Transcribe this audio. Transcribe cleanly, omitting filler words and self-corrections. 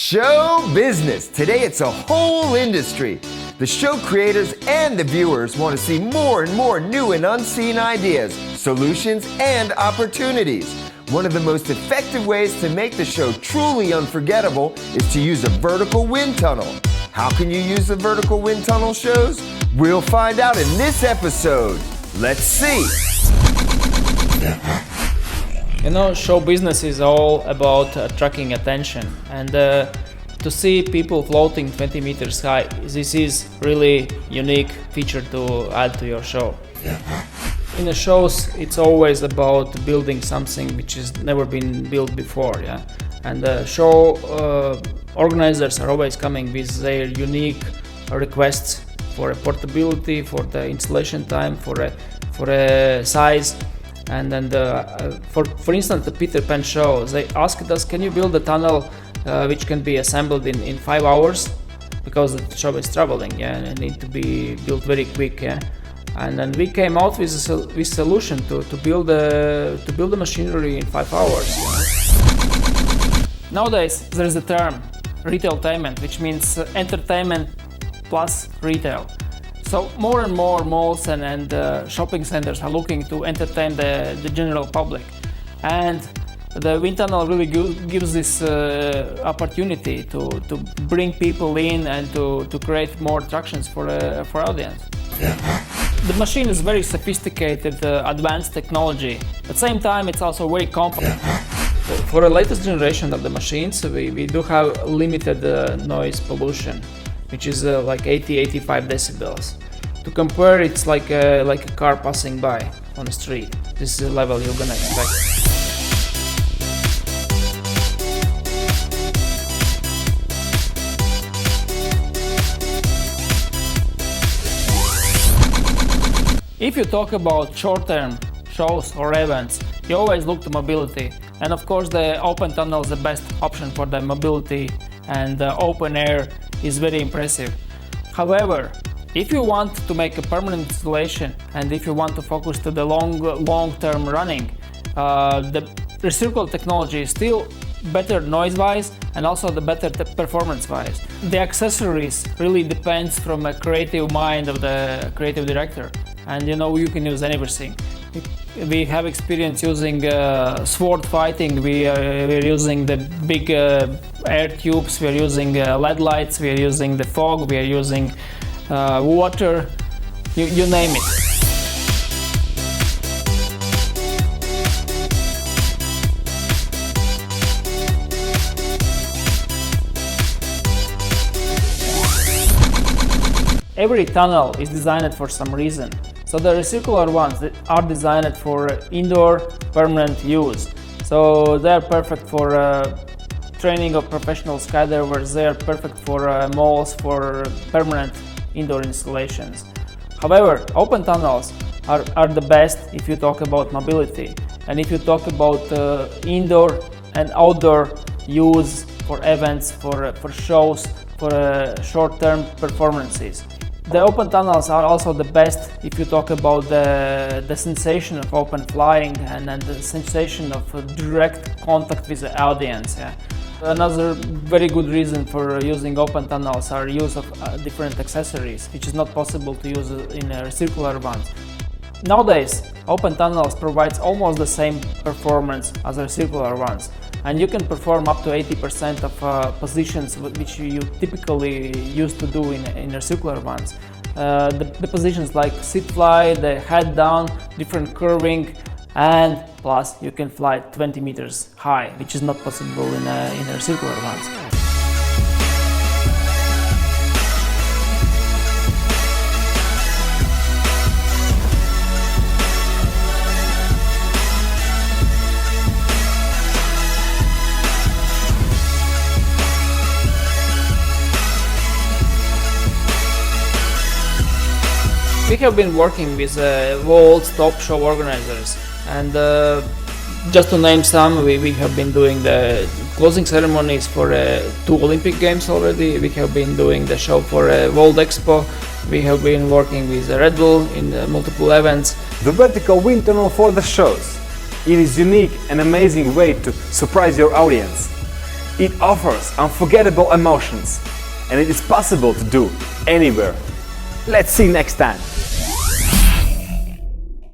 Show business. Today it's a whole industry. The show creators and the viewers want to see more and more new and unseen ideas, solutions, and opportunities. One of the most effective ways to make the show truly unforgettable is to use a vertical wind tunnel. How can you use the vertical wind tunnel shows? We'll find out in this episode. Let's see. You know, show business is all about attracting attention, and to see people floating 20 meters high, this is really unique feature to add to your show. In the shows, it's always about building something which has never been built before, and the show organizers are always coming with their unique requests for a portability, for the installation time, for a size. And then, for instance, the Peter Pan show, they asked us, can you build a tunnel which can be assembled in 5 hours? Because the show is traveling, and it needs to be built very quick. And then we came out with a solution to build the machinery in 5 hours. Nowadays, there is a term, retailtainment, which means entertainment plus retail. So more and more malls and shopping centers are looking to entertain the general public, and the wind tunnel really gives this opportunity to bring people in and to create more attractions for audience. The machine is very sophisticated, advanced technology. At the same time, it's also very compact. For the latest generation of the machines, we do have limited noise pollution, which is like 80-85 decibels. To compare, it's like a car passing by on the street. This is the level you're gonna expect. If you talk about short-term shows or events, you always look to mobility. And of course, the open tunnel is the best option for the mobility, and the open air is very impressive. However, if you want to make a permanent installation, and if you want to focus to the long-term running, the recircular technology is still better noise-wise and also the better performance-wise. The accessories really depends from a creative mind of the creative director, and you can use everything. We have experience using sword fighting. We're using the big air tubes. We're using LED lights. We're using the fog. We're using water, you name it. Every tunnel is designed for some reason. So the recircular ones are designed for indoor permanent use. So they are perfect for training of professional skydivers. They are perfect for malls, for permanent indoor installations. However, open tunnels are the best if you talk about mobility, and if you talk about indoor and outdoor use for events, for shows, for short-term performances. The open tunnels are also the best if you talk about the sensation of open flying and the sensation of direct contact with the audience. Another very good reason for using open tunnels are use of different accessories, which is not possible to use in circular ones. Nowadays, open tunnels provides almost the same performance as the circular ones, and you can perform up to 80% of positions which you typically used to do in the circular ones. The positions like sit fly, the head down, different curving, and plus you can fly 20 meters high, which is not possible in a circular ones. We have been working with world's top show organizers, and just to name some, we have been doing the closing ceremonies for 2 Olympic Games already. We have been doing the show for World Expo. We have been working with Red Bull in multiple events. The vertical wind tunnel for the shows. It is unique and amazing way to surprise your audience. It offers unforgettable emotions, and it is possible to do anywhere. Let's see next time.